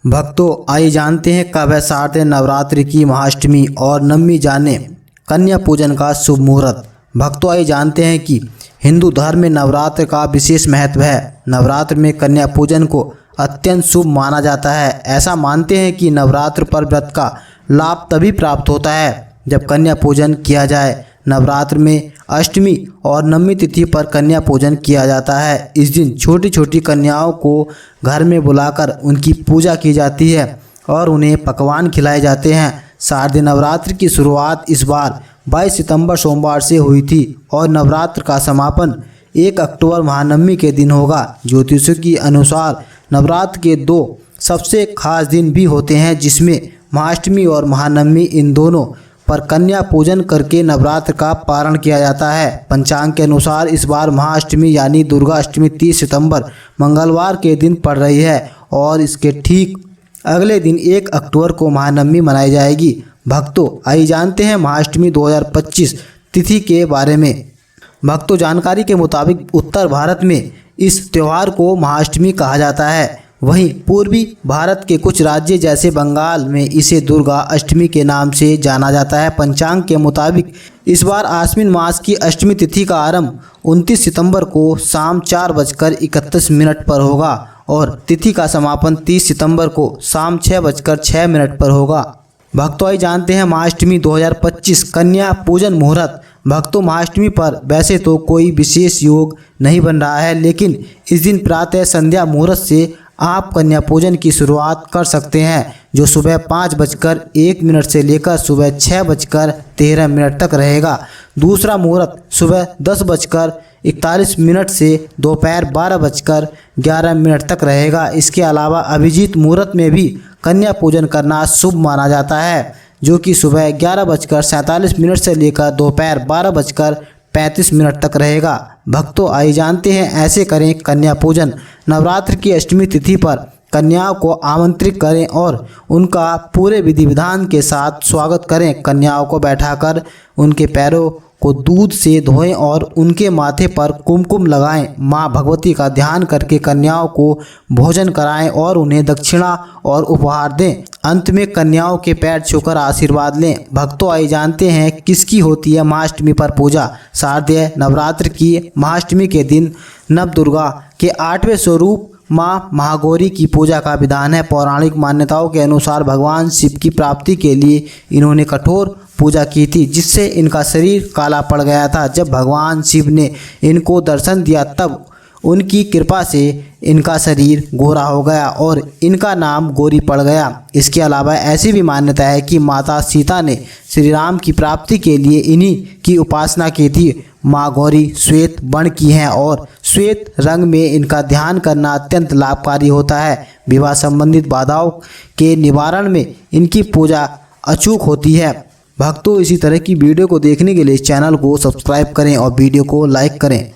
भक्तों, आइए जानते हैं कब है शारदीय नवरात्रि की महाअष्टमी और नवमी जाने कन्या पूजन का शुभ मुहूर्त। भक्तों, आइए जानते हैं कि हिंदू धर्म में नवरात्र का विशेष महत्व है। नवरात्र में कन्या पूजन को अत्यंत शुभ माना जाता है। ऐसा मानते हैं कि नवरात्र पर व्रत का लाभ तभी प्राप्त होता है जब कन्या पूजन किया जाए। नवरात्र में अष्टमी और नवमी तिथि पर कन्या पूजन किया जाता है। इस दिन छोटी छोटी कन्याओं को घर में बुलाकर उनकी पूजा की जाती है और उन्हें पकवान खिलाए जाते हैं। शारदीय नवरात्र की शुरुआत इस बार 22 सितंबर सोमवार से हुई थी और नवरात्र का समापन 1 अक्टूबर महानवमी के दिन होगा। ज्योतिषों के अनुसार नवरात्र के 2 सबसे खास दिन भी होते हैं, जिसमें महाअष्टमी और महानवमी। इन दोनों पर कन्या पूजन करके नवरात्र का पारण किया जाता है। पंचांग के अनुसार इस बार महाअष्टमी यानी दुर्गा अष्टमी 30 सितंबर मंगलवार के दिन पड़ रही है और इसके ठीक अगले दिन 1 अक्टूबर को महानवमी मनाई जाएगी। भक्तों, आइए जानते हैं महाअष्टमी 2025 तिथि के बारे में। भक्तों, जानकारी के मुताबिक उत्तर भारत में इस त्यौहार को महाअष्टमी कहा जाता है। वहीं पूर्वी भारत के कुछ राज्य जैसे बंगाल में इसे दुर्गा अष्टमी के नाम से जाना जाता है। पंचांग के मुताबिक इस बार आश्विन मास की अष्टमी तिथि का आरंभ 29 सितंबर को शाम 4:31 पर होगा और तिथि का समापन 30 सितंबर को शाम 6:06 पर होगा। भक्तों, आइए जानते हैं महाअष्टमी 2025 कन्या पूजन मुहूर्त। भक्तों, महाअष्टमी पर वैसे तो कोई विशेष योग नहीं बन रहा है, लेकिन इस दिन प्रातः संध्या मुहूर्त से आप कन्या पूजन की शुरुआत कर सकते हैं, जो सुबह 5:01 से लेकर सुबह 6:13 तक रहेगा। दूसरा मुहूर्त सुबह 10:41 से दोपहर 12:11 तक रहेगा। इसके अलावा अभिजीत मुहूर्त में भी कन्या पूजन करना शुभ माना जाता है, जो कि सुबह 11:47 से लेकर दोपहर 12:35 तक रहेगा। भक्तों, आइए जानते हैं ऐसे करें कन्या पूजन। नवरात्र की अष्टमी तिथि पर कन्याओं को आमंत्रित करें और उनका पूरे विधि विधान के साथ स्वागत करें। कन्याओं को बैठाकर उनके पैरों को दूध से धोएं और उनके माथे पर कुमकुम लगाएं। माँ भगवती का ध्यान करके कन्याओं को भोजन कराएं और उन्हें दक्षिणा और उपहार दें। अंत में कन्याओं के पैर छूकर आशीर्वाद लें। भक्तों, आइए जानते हैं किसकी होती है महाअष्टमी पर पूजा। शारदीय नवरात्र की महाअष्टमी के दिन नवदुर्गा के 8वें स्वरूप माँ महागौरी की पूजा का विधान है। पौराणिक मान्यताओं के अनुसार भगवान शिव की प्राप्ति के लिए इन्होंने कठोर पूजा की थी, जिससे इनका शरीर काला पड़ गया था। जब भगवान शिव ने इनको दर्शन दिया तब उनकी कृपा से इनका शरीर गोरा हो गया और इनका नाम गौरी पड़ गया। इसके अलावा ऐसी भी मान्यता है कि माता सीता ने श्री राम की प्राप्ति के लिए इन्हीं की उपासना की थी। माँ गौरी श्वेत वर्ण की हैं और श्वेत रंग में इनका ध्यान करना अत्यंत लाभकारी होता है। विवाह संबंधित बाधाओं के निवारण में इनकी पूजा अचूक होती है। भक्तों, इसी तरह की वीडियो को देखने के लिए इस चैनल को सब्सक्राइब करें और वीडियो को लाइक करें।